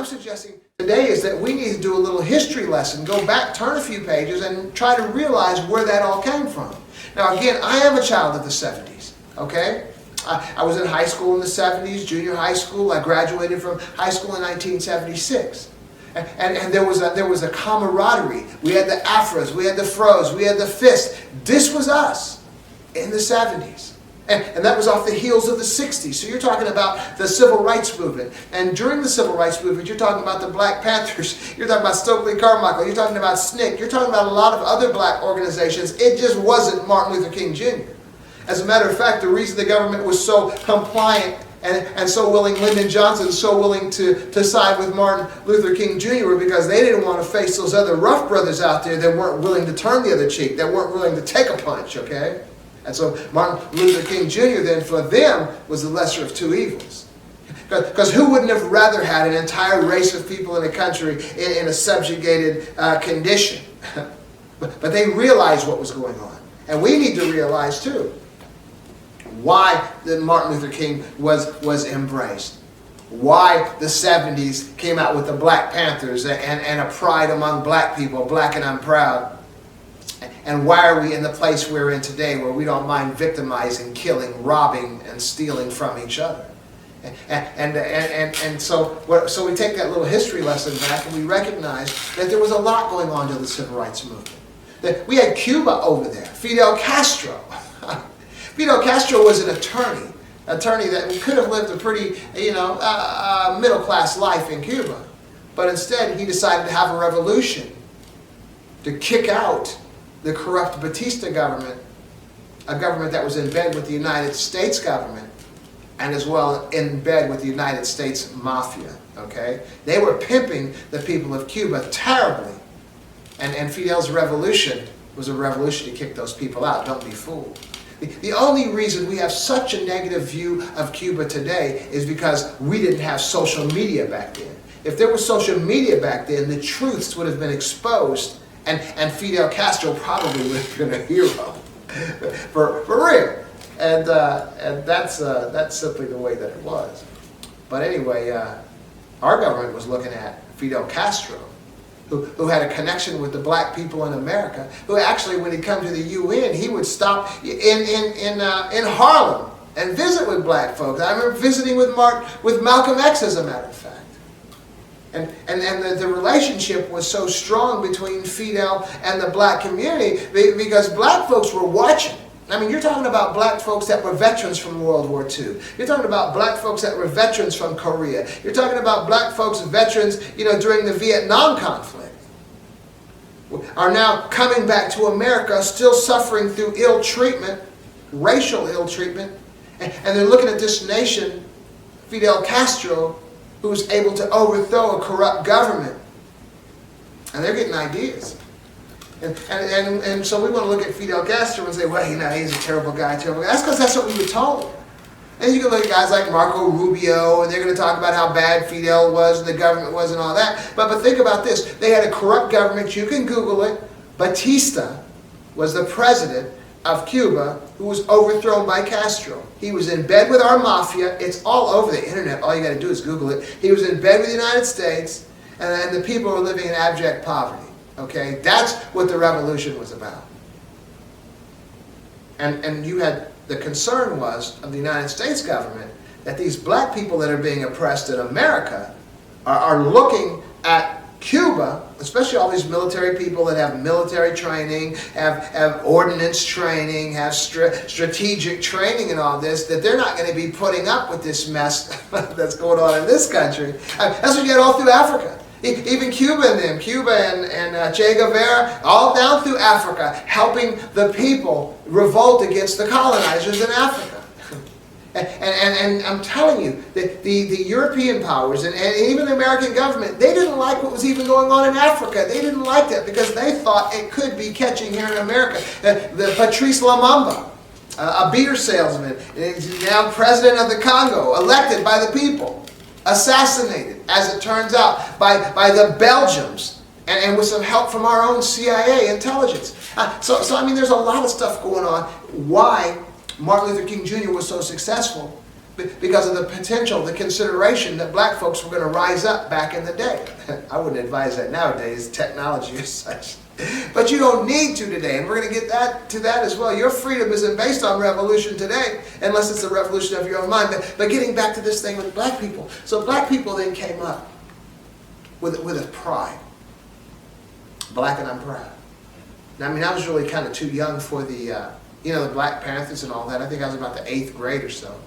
I'm suggesting today is that we need to do a little history lesson, go back, turn a few pages, and try to realize where that all came from. Now again, I am a child of the 70s, okay? I was in high school in the 70s, junior high school. I graduated from high school in 1976. And there was a camaraderie. We had the afros, we had the fros, we had the fists. This was us in the 70s. And that was off the heels of the 60s. So you're talking about the Civil Rights Movement. And during the Civil Rights Movement, you're talking about the Black Panthers. You're talking about Stokely Carmichael. You're talking about SNCC. You're talking about a lot of other black organizations. It just wasn't Martin Luther King Jr. As a matter of fact, the reason the government was so compliant and so willing, Lyndon Johnson so willing to side with Martin Luther King Jr. were because they didn't want to face those other rough brothers out there that weren't willing to turn the other cheek, that weren't willing to take a punch, okay? And so Martin Luther King Jr. then, for them, was the lesser of two evils. Because who wouldn't have rather had an entire race of people in a country in a subjugated condition? But they realized what was going on. And we need to realize, too, why Martin Luther King was embraced. Why the 70s came out with the Black Panthers and a pride among black people, black and I'm proud. And why are we in the place we're in today where we don't mind victimizing, killing, robbing, and stealing from each other? And so we take that little history lesson back and we recognize that there was a lot going on to the Civil Rights Movement. That we had Cuba over there, Fidel Castro. Fidel Castro was an attorney that could have lived a pretty, middle-class life in Cuba. But instead, he decided to have a revolution to kick out the corrupt Batista government, a government that was in bed with the United States government, and as well in bed with the United States mafia, okay? They were pimping the people of Cuba terribly. And Fidel's revolution was a revolution to kick those people out. Don't be fooled. The only reason we have such a negative view of Cuba today is because we didn't have social media back then. If there was social media back then, the truths would have been exposed, and Fidel Castro probably would have been a hero, for real. And that's simply the way that it was. But anyway, our government was looking at Fidel Castro, who had a connection with the black people in America, who actually, when he'd come to the UN, he would stop in Harlem and visit with black folks. I remember visiting with Malcolm X, as a matter of fact. And the relationship was so strong between Fidel and the black community because black folks were watching. I mean, you're talking about black folks that were veterans from World War II. You're talking about black folks that were veterans from Korea. You're talking about black folks, veterans, during the Vietnam conflict, are now coming back to America, still suffering through ill treatment, racial ill treatment, and they're looking at this nation, Fidel Castro, who's able to overthrow a corrupt government, and they're getting ideas. And so we want to look at Fidel Castro and say, well, he's a terrible guy, That's because that's what we were told. And you can look at guys like Marco Rubio, and they're going to talk about how bad Fidel was and the government was and all that. But think about this. They had a corrupt government. You can Google it. Batista was the president of Cuba who was overthrown by Castro. He was in bed with our mafia. It's all over the internet. All you got to do is Google it. He was in bed with the United States, and the people were living in abject poverty. Okay, that's what the revolution was about. And you had, the concern was of the United States government that these black people that are being oppressed in America are looking at Cuba, especially all these military people that have military training, have ordnance training, have strategic training and all this, that they're not going to be putting up with this mess that's going on in this country. That's what you get all through Africa. Even Cuba and Che Guevara, all down through Africa, helping the people revolt against the colonizers in Africa. And I'm telling you, that the European powers and even the American government, they didn't like what was even going on in Africa. They didn't like that because they thought it could be catching here in America. The Patrice Lumumba, a beer salesman, is now president of the Congo, elected by the people. Assassinated, as it turns out, by the Belgians, and with some help from our own CIA intelligence. So I mean, there's a lot of stuff going on. Why Martin Luther King Jr. was so successful because of the potential, the consideration that black folks were going to rise up back in the day. I wouldn't advise that nowadays, technology is such. But you don't need to today, and we're going to get to that as well. Your freedom isn't based on revolution today, unless it's a revolution of your own mind. But getting back to this thing with black people. So black people then came up with a pride. Black and I'm proud. Now, I mean, I was really kind of too young for the, the Black Panthers and all that. I think I was about the 8th grade or so.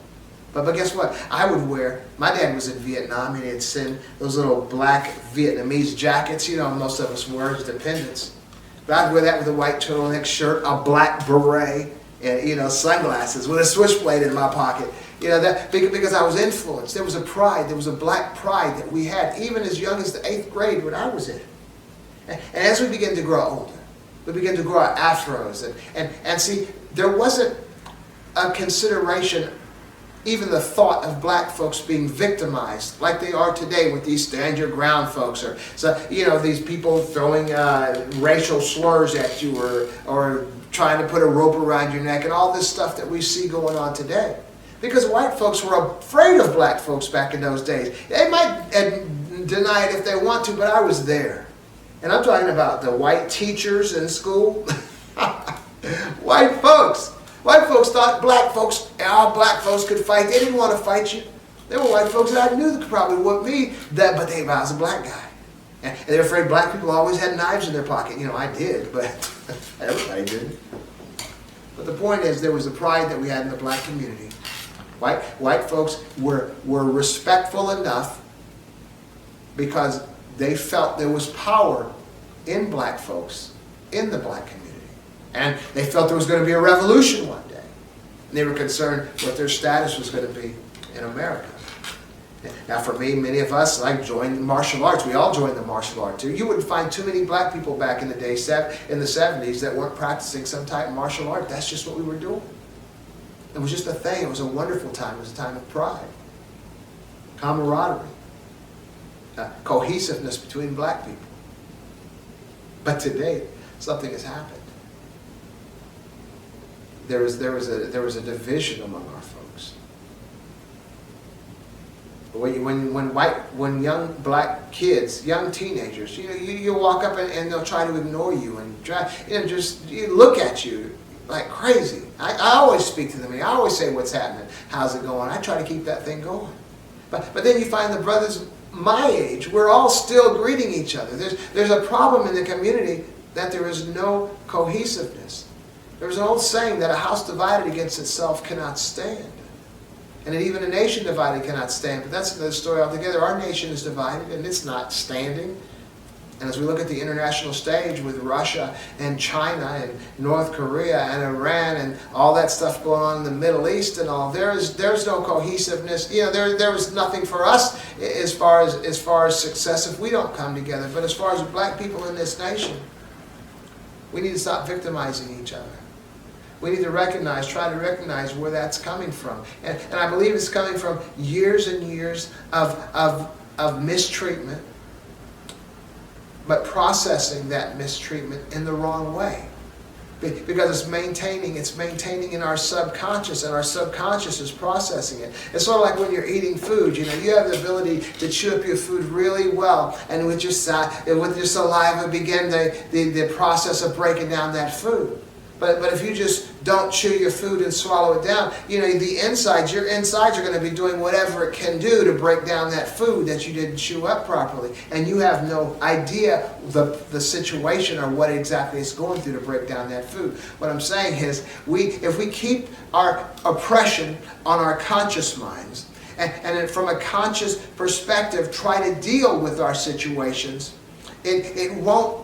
But guess what? I would wear, my dad was in Vietnam, and he'd send those little black Vietnamese jackets, most of us wore as dependents. But I'd wear that with a white turtleneck shirt, a black beret, and, sunglasses with a switchblade in my pocket. That because I was influenced. There was a pride, there was a black pride that we had, even as young as the 8th grade when I was in it. And as we began to grow older, we began to grow our afros. And see, there wasn't a consideration, even the thought of black folks being victimized like they are today with these stand your ground folks, or these people throwing racial slurs at you, or trying to put a rope around your neck, and all this stuff that we see going on today. Because white folks were afraid of black folks back in those days. They might deny it if they want to, but I was there. And I'm talking about the white teachers in school. White folks. White folks thought all black folks could fight. They didn't want to fight you. There were white folks that I knew that could probably whoop me, but I was a black guy. And they were afraid black people always had knives in their pocket. I did, but everybody did. But the point is, there was a pride that we had in the black community. White folks were respectful enough because they felt there was power in black folks, in the black community. And they felt there was going to be a revolution one day. And they were concerned what their status was going to be in America. Now for me, many of us joined martial arts. We all joined the martial arts too. You wouldn't find too many black people back in the day, in the 70s, that weren't practicing some type of martial art. That's just what we were doing. It was just a thing. It was a wonderful time. It was a time of pride, camaraderie, cohesiveness between black people. But today, something has happened. There was a division among our folks. When young black kids, young teenagers, you walk up and they'll try to ignore you and just look at you like crazy. I always speak to them. I always say, "What's happening? How's it going?" I try to keep that thing going. But then you find the brothers my age, we're all still greeting each other. There's a problem in the community that there is no cohesiveness. There's an old saying that a house divided against itself cannot stand. And even a nation divided cannot stand. But that's another story altogether. Our nation is divided and it's not standing. And as we look at the international stage with Russia and China and North Korea and Iran and all that stuff going on in the Middle East and all, there's no cohesiveness. There was nothing for us as far as success if we don't come together. But as far as black people in this nation, we need to stop victimizing each other. We need to try to recognize where that's coming from. And I believe it's coming from years and years of mistreatment, but processing that mistreatment in the wrong way. Because it's maintaining in our subconscious, and our subconscious is processing it. It's sort of like when you're eating food. You have the ability to chew up your food really well, and with your saliva begin the process of breaking down that food. But if you just don't chew your food and swallow it down, your insides are going to be doing whatever it can do to break down that food that you didn't chew up properly. And you have no idea the situation or what exactly it's going through to break down that food. What I'm saying is, if we keep our oppression on our conscious minds, and from a conscious perspective try to deal with our situations, it won't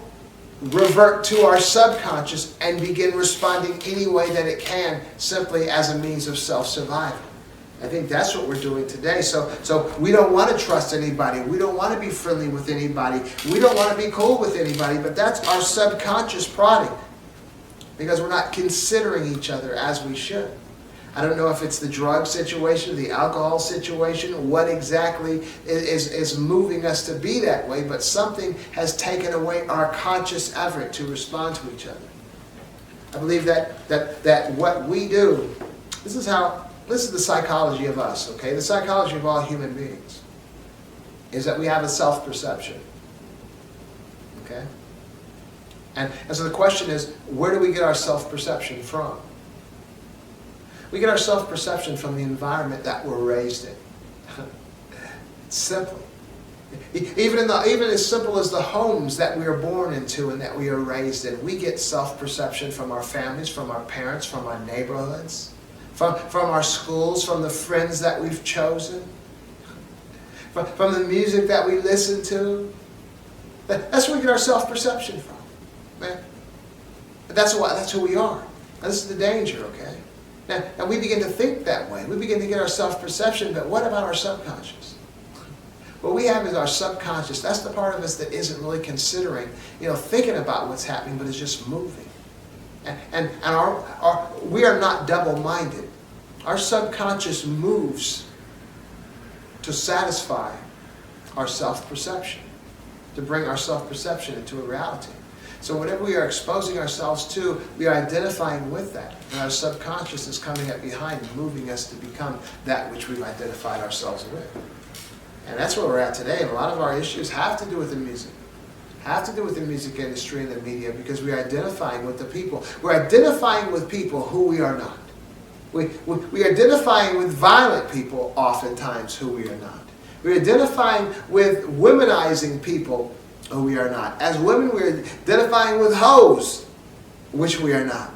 revert to our subconscious and begin responding any way that it can, simply as a means of self-survival. I think that's what we're doing today. So we don't want to trust anybody. We don't want to be friendly with anybody. We don't want to be cool with anybody. But that's our subconscious prodding, because we're not considering each other as we should. I don't know if it's the drug situation, the alcohol situation, what exactly is moving us to be that way, but something has taken away our conscious effort to respond to each other. I believe that what we do, this is how this is the psychology of us, okay? The psychology of all human beings is that we have a self-perception, okay? And so the question is, where do we get our self-perception from? We get our self-perception from the environment that we're raised in. Simply. Even as simple as the homes that we are born into and that we are raised in, we get self-perception from our families, from our parents, from our neighborhoods, from our schools, from the friends that we've chosen, from the music that we listen to. That's where we get our self-perception from, man. That's who we are. Now, this is the danger, okay? Now, we begin to think that way. We begin to get our self-perception, but what about our subconscious? What we have is our subconscious. That's the part of us that isn't really considering, thinking about what's happening, but is just moving. And we are not double-minded. Our subconscious moves to satisfy our self-perception, to bring our self-perception into a reality. So whatever we are exposing ourselves to, we are identifying with that. And our subconscious is coming up behind, moving us to become that which we've identified ourselves with. And that's where we're at today. And a lot of our issues have to do with the music. Have to do with the music industry and the media, because we're identifying with the people. We're identifying with people who we are not. We are identifying with violent people oftentimes who we are not. We're identifying with womanizing people who we are not. As women, we're identifying with hoes, which we are not.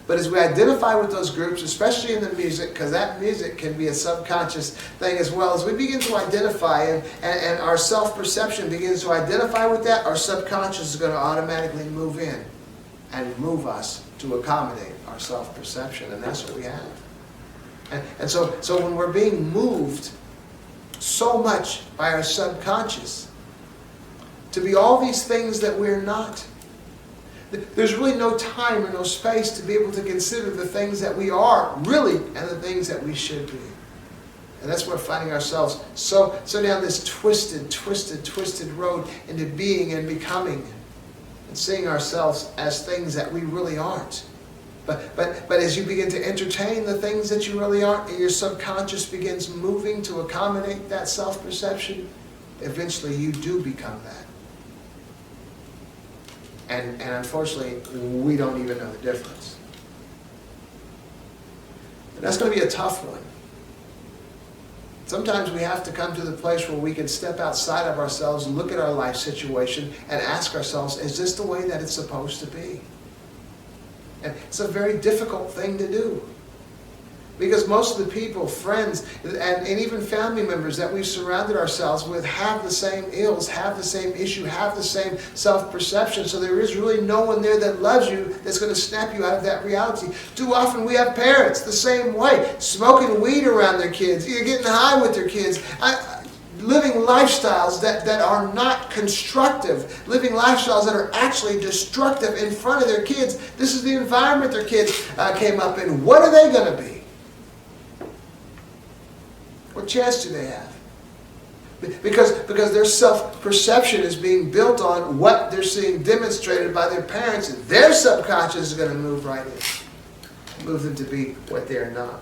But as we identify with those groups, especially in the music, because that music can be a subconscious thing as well, as we begin to identify and our self-perception begins to identify with that, our subconscious is going to automatically move in and move us to accommodate our self-perception, and that's what we have. And so when we're being moved so much by our subconscious to be all these things that we're not, there's really no time or no space to be able to consider the things that we are really and the things that we should be. And that's where we're finding ourselves so down this twisted road into being and becoming and seeing ourselves as things that we really aren't. But as you begin to entertain the things that you really aren't, and your subconscious begins moving to accommodate that self-perception, eventually you do become that. And unfortunately, we don't even know the difference. And that's going to be a tough one. Sometimes we have to come to the place where we can step outside of ourselves, look at our life situation, and ask ourselves, is this the way that it's supposed to be? And it's a very difficult thing to do. Because most of the people, friends, and even family members that we've surrounded ourselves with have the same ills, have the same issue, have the same self-perception. So there is really no one there that loves you that's going to snap you out of that reality. Too often we have parents the same way, smoking weed around their kids, either getting high with their kids, living lifestyles that are not constructive, living lifestyles that are actually destructive in front of their kids. This is the environment their kids came up in. What are they going to be? What chance do they have? Because their self-perception is being built on what they're seeing demonstrated by their parents. Their subconscious is going to move right in. Move them to be what they're not.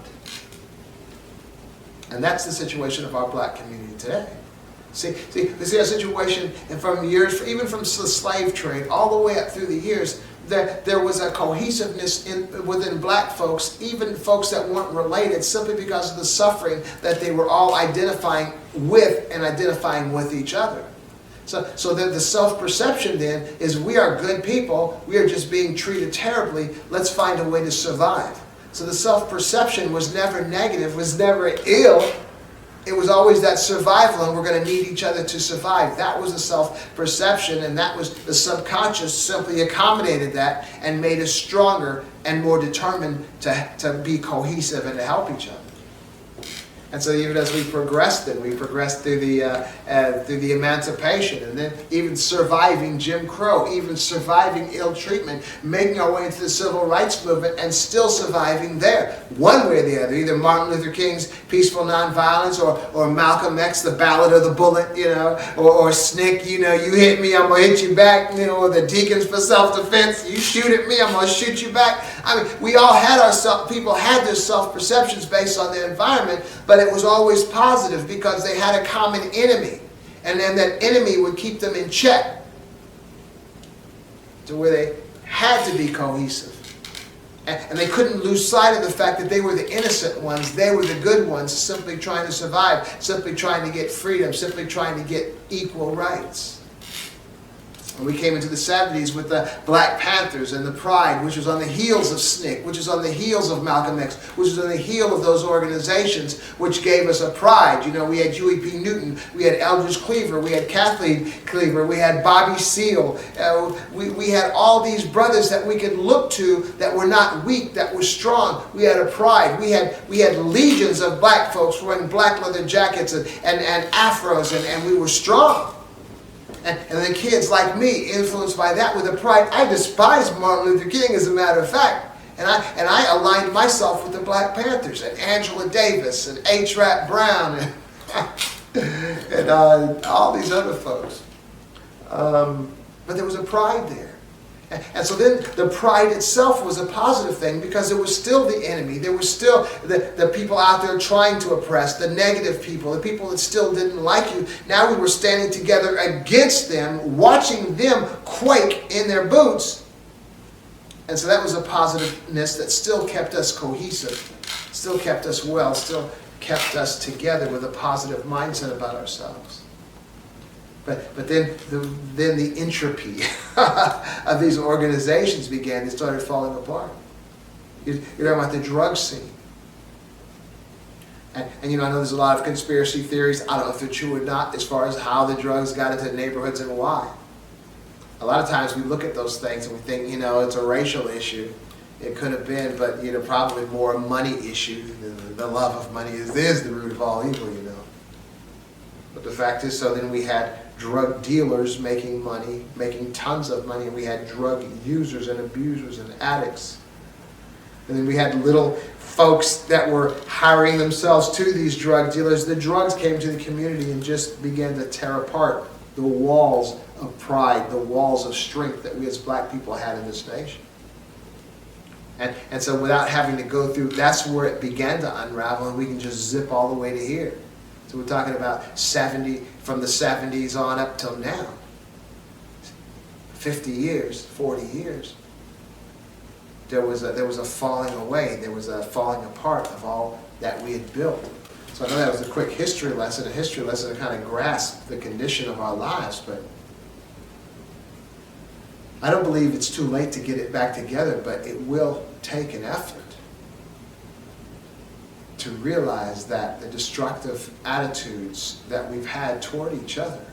And that's the situation of our black community today. See our situation, and from years, even from the slave trade, all the way up through the years, there was a cohesiveness within black folks, even folks that weren't related, simply because of the suffering that they were all identifying with and identifying with each other. So the self-perception then is, we are good people, we are just being treated terribly, let's find a way to survive. So the self-perception was never negative, was never ill. It was always that survival, and we're going to need each other to survive. That was the self-perception, and that was the subconscious simply accommodated that and made us stronger and more determined to be cohesive and to help each other. And so even as we progressed through the emancipation, and then even surviving Jim Crow, even surviving ill treatment, making our way into the civil rights movement, and still surviving there, one way or the other. Either Martin Luther King's peaceful nonviolence, or Malcolm X, the ballad of the bullet, or SNCC, you hit me, I'm gonna hit you back, or the Deacons for self-defense, you shoot at me, I'm gonna shoot you back. I mean, we all had people had their self-perceptions based on their environment, but it was always positive because they had a common enemy. And then that enemy would keep them in check to where they had to be cohesive. And they couldn't lose sight of the fact that they were the innocent ones, they were the good ones, simply trying to survive, simply trying to get freedom, simply trying to get equal rights. And we came into the 70s with the Black Panthers and the Pride, which was on the heels of SNCC, which was on the heels of Malcolm X, which was on the heel of those organizations, which gave us a pride. We had Huey P. Newton, we had Eldridge Cleaver, we had Kathleen Cleaver, we had Bobby Seale. We had all these brothers that we could look to that were not weak, that were strong. We had a pride. We had legions of black folks wearing black leather jackets and afros, and we were strong. And the kids like me, influenced by that with a pride. I despised Martin Luther King, as a matter of fact. And I aligned myself with the Black Panthers, and Angela Davis, and H. Rap Brown, and all these other folks. But there was a pride there. And so then the pride itself was a positive thing because it was still the enemy. There were still the people out there trying to oppress, the negative people, the people that still didn't like you. Now we were standing together against them, watching them quake in their boots. And so that was a positiveness that still kept us cohesive, still kept us well, still kept us together with a positive mindset about ourselves. But then the entropy of these organizations began. They started falling apart. You're talking about the drug scene. And I know there's a lot of conspiracy theories. I don't know if they're true or not as far as how the drugs got into the neighborhoods and why. A lot of times we look at those things and we think, it's a racial issue. It could have been, but probably more a money issue. The love of money is the root of all evil, But the fact is, so then we had drug dealers making money, making tons of money, and we had drug users and abusers and addicts. And then we had little folks that were hiring themselves to these drug dealers. The drugs came to the community and just began to tear apart the walls of pride, the walls of strength that we as black people had in this nation. And so without having to go through, that's where it began to unravel, and we can just zip all the way to here. So we're talking about from the 70s on up till now. 50 years, 40 years. There was a falling away. There was a falling apart of all that we had built. So I know that was a quick history lesson to kind of grasp the condition of our lives, but I don't believe it's too late to get it back together, but it will take an effort to realize that the destructive attitudes that we've had toward each other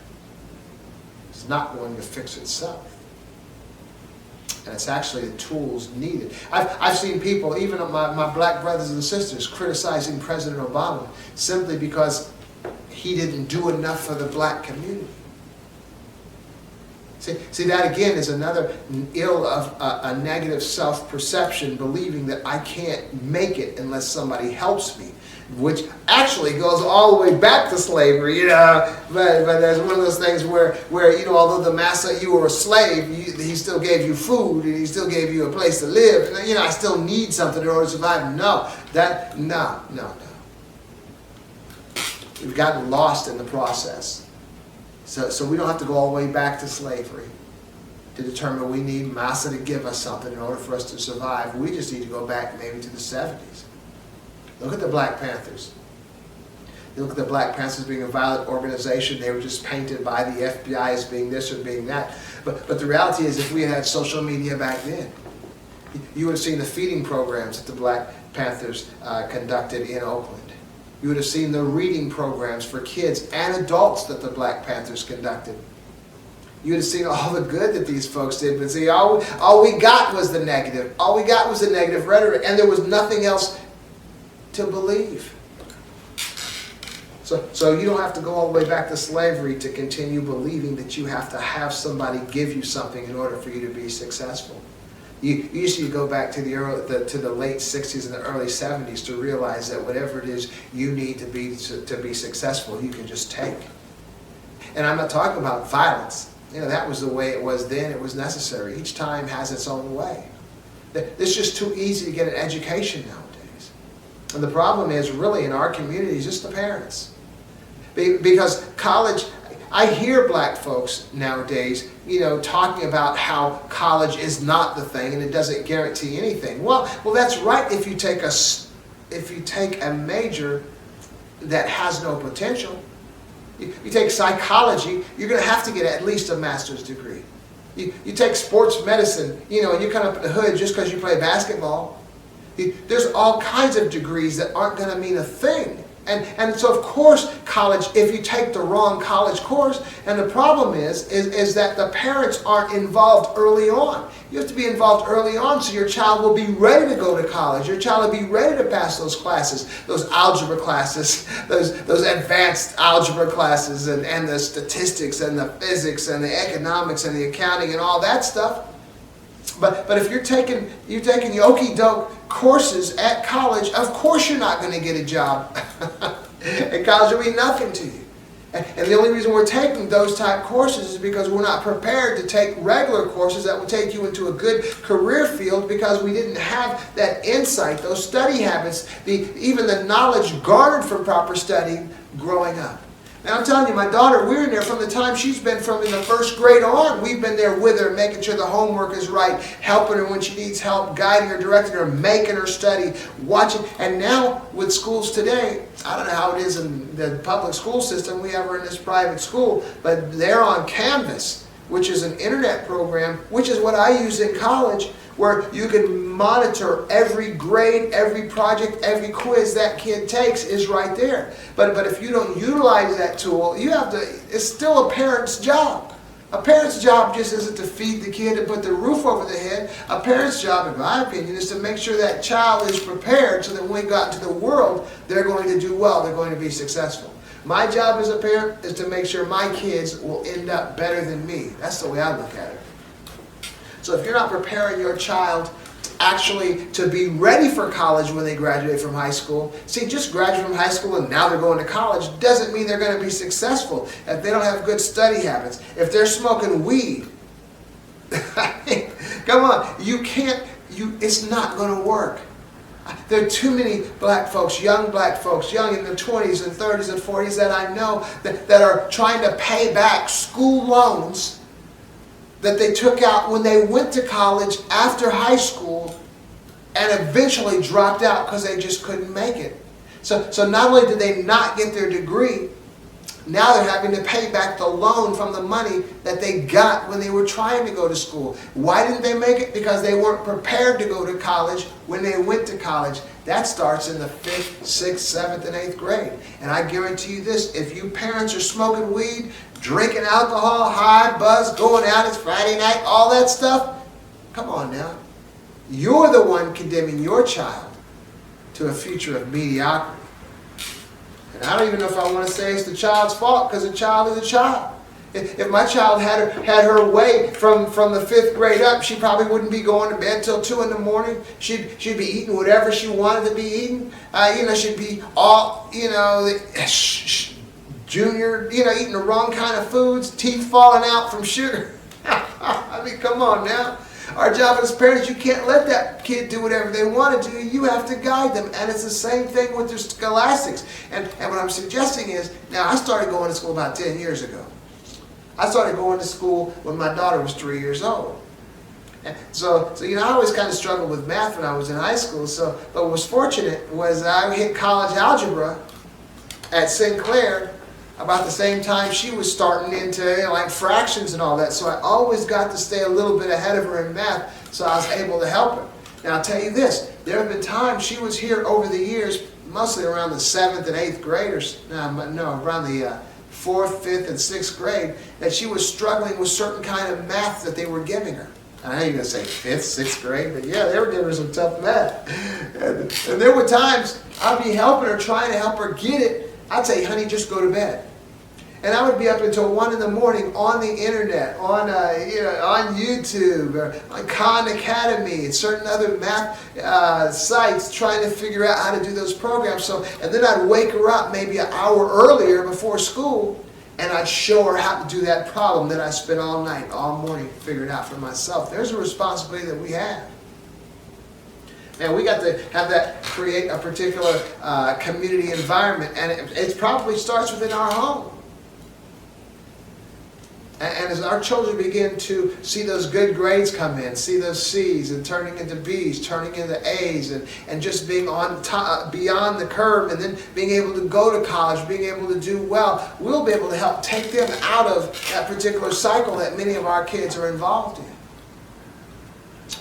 is not going to fix itself. And it's actually the tools needed. I've seen people, even my black brothers and sisters, criticizing President Obama simply because he didn't do enough for the black community. See, that again is another ill of a negative self-perception, believing that I can't make it unless somebody helps me, which actually goes all the way back to slavery, But there's one of those things where although the master, you were a slave, he still gave you food and he still gave you a place to live. And, I still need something in order to survive. No. We've gotten lost in the process. So we don't have to go all the way back to slavery to determine we need massa to give us something in order for us to survive. We just need to go back maybe to the 70s. Look at the Black Panthers. You look at the Black Panthers being a violent organization. They were just painted by the FBI as being this or being that. But the reality is, if we had social media back then, you would have seen the feeding programs that the Black Panthers conducted in Oakland. You would have seen the reading programs for kids and adults that the Black Panthers conducted. You would have seen all the good that these folks did. But see, all we got was the negative. All we got was the negative rhetoric. And there was nothing else to believe. So you don't have to go all the way back to slavery to continue believing that you have to have somebody give you something in order for you to be successful. You usually go back to the late 60s and the early 70s to realize that whatever it is you need to be successful, you can just take. And I'm not talking about violence. That was the way it was then. It was necessary. Each time has its own way. It's just too easy to get an education nowadays. And the problem is really in our communities, just the parents. Because college, I hear black folks nowadays, talking about how college is not the thing and it doesn't guarantee anything. Well, that's right if you take a major that has no potential. You take psychology, you're going to have to get at least a master's degree. You take sports medicine, and you come up in the hood just because you play basketball. There's all kinds of degrees that aren't going to mean a thing. And so, of course, college, if you take the wrong college course, and the problem is that the parents aren't involved early on. You have to be involved early on so your child will be ready to go to college. Your child will be ready to pass those classes, those algebra classes, those advanced algebra classes, and the statistics and the physics and the economics and the accounting and all that stuff. But if you're taking okey-doke courses at college, of course you're not going to get a job. And college will be nothing to you. And the only reason we're taking those type courses is because we're not prepared to take regular courses that will take you into a good career field because we didn't have that insight, those study habits, even the knowledge garnered from proper study growing up. And I'm telling you, my daughter, we're in there from the time she's been from in the first grade on. We've been there with her, making sure the homework is right, helping her when she needs help, guiding her, directing her, making her study, watching. And now with schools today, I don't know how it is in the public school system. We have her in this private school, but they're on Canvas, which is an internet program, which is what I use in college, where you can monitor every grade, every project, every quiz that kid takes is right there. But if you don't utilize that tool, it's still a parent's job. A parent's job just isn't to feed the kid and put the roof over the head. A parent's job, in my opinion, is to make sure that child is prepared so that when they go out into the world, they're going to do well, they're going to be successful. My job as a parent is to make sure my kids will end up better than me. That's the way I look at it. So if you're not preparing your child actually to be ready for college when they graduate from high school, see, just graduate from high school and now they're going to college doesn't mean they're going to be successful. If they don't have good study habits, if they're smoking weed, come on, it's not going to work. There are too many black folks, young in their 20s and 30s and 40s that I know that are trying to pay back school loans that they took out when they went to college after high school and eventually dropped out because they just couldn't make it. So not only did they not get their degree, now they're having to pay back the loan from the money that they got when they were trying to go to school. Why didn't they make it? Because they weren't prepared to go to college when they went to college. That starts in the 5th, 6th, 7th, and 8th grade. And I guarantee you this, if you parents are smoking weed, drinking alcohol, high, buzz, going out, it's Friday night, all that stuff, come on now. You're the one condemning your child to a future of mediocrity. And I don't even know if I want to say it's the child's fault, because a child is a child. If my child had her way from the 5th grade up, she probably wouldn't be going to bed till 2 in the morning. She'd be eating whatever she wanted to be eating. She'd be all, junior, eating the wrong kind of foods, teeth falling out from sugar. I mean, come on now. Our job as parents, you can't let that kid do whatever they want to do. You have to guide them. And it's the same thing with their scholastics. And what I'm suggesting is, now I started going to school about 10 years ago. I started going to school when my daughter was 3 years old. And so I always kind of struggled with math when I was in high school. But what was fortunate was I hit college algebra at Sinclair about the same time she was starting into like fractions and all that. So I always got to stay a little bit ahead of her in math, so I was able to help her. Now I'll tell you this, there have been times she was here over the years, mostly around the 7th and 8th grade, around the 4th, 5th, and 6th grade, that she was struggling with certain kind of math that they were giving her. I ain't going to say 5th, 6th grade, but yeah, they were giving her some tough math. And there were times I'd be helping her, trying to help her get it, I'd say, honey, just go to bed. And I would be up until 1 in the morning on the internet, on on YouTube, or on Khan Academy, and certain other math sites, trying to figure out how to do those programs. And then I'd wake her up maybe an hour earlier before school, and I'd show her how to do that problem that I spent all night, all morning figuring out for myself. There's a responsibility that we have. And we got to have that, create a particular community environment, and it probably starts within our home. And as our children begin to see those good grades come in, see those C's and turning into B's, turning into A's, and just being on top, beyond the curve, and then being able to go to college, being able to do well, we'll be able to help take them out of that particular cycle that many of our kids are involved in.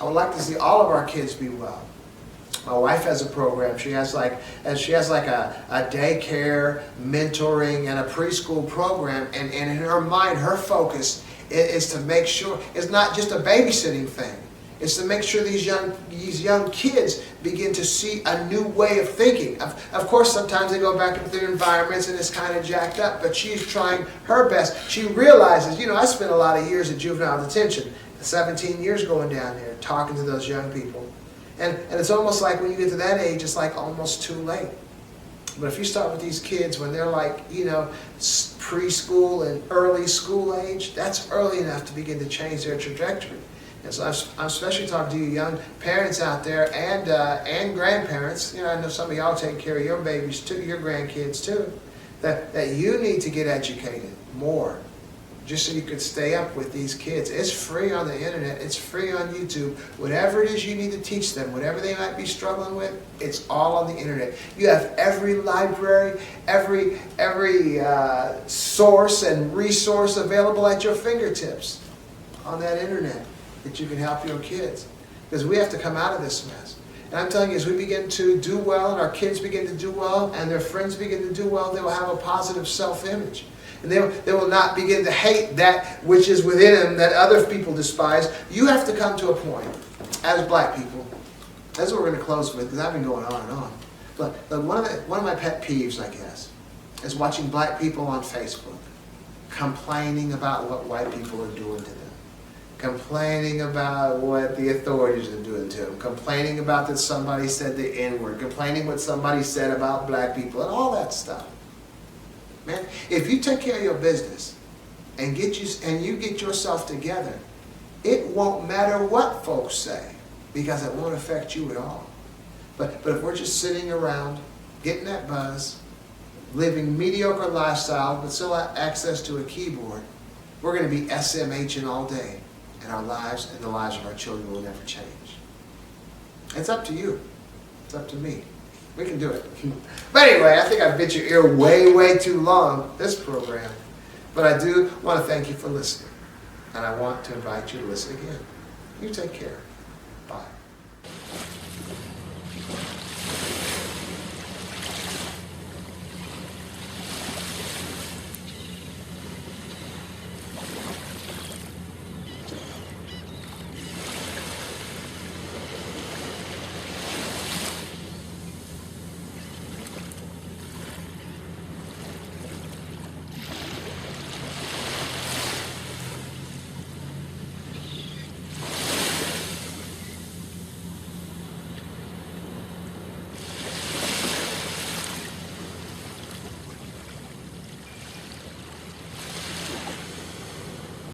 I would like to see all of our kids be well. My wife has a program. She has like a daycare, mentoring, and a preschool program. And in her mind, her focus is to make sure it's not just a babysitting thing. It's to make sure these young kids begin to see a new way of thinking. Of course, sometimes they go back into their environments and it's kind of jacked up, but she's trying her best. She realizes, I spent a lot of years at juvenile detention, 17 years going down there, talking to those young people. And it's almost like when you get to that age, it's like almost too late. But if you start with these kids when they're like, preschool and early school age, that's early enough to begin to change their trajectory. And so I'm especially talking to you young parents out there and grandparents. I know some of y'all take care of your babies too, your grandkids too, that you need to get educated more, just so you could stay up with these kids. It's free on the internet. It's free on YouTube. Whatever it is you need to teach them, whatever they might be struggling with, it's all on the internet. You have every library, every source and resource available at your fingertips on that internet that you can help your kids. Because we have to come out of this mess. And I'm telling you, as we begin to do well, and our kids begin to do well, and their friends begin to do well, they will have a positive self-image. And they will not begin to hate that which is within them that other people despise. You have to come to a point, as black people, that's what we're going to close with, because I've been going on and on. But one of my pet peeves, I guess, is watching black people on Facebook complaining about what white people are doing to them, complaining about what the authorities are doing to them, complaining about that somebody said the N-word, complaining what somebody said about black people, and all that stuff. Man, if you take care of your business and you get yourself together, it won't matter what folks say, because it won't affect you at all. But if we're just sitting around, getting that buzz, living mediocre lifestyle, but still have access to a keyboard, we're going to be SMHing all day, and our lives and the lives of our children will never change. It's up to you. It's up to me. We can do it. But anyway, I think I've bit your ear way, way too long, this program. But I do want to thank you for listening. And I want to invite you to listen again. You take care. Bye.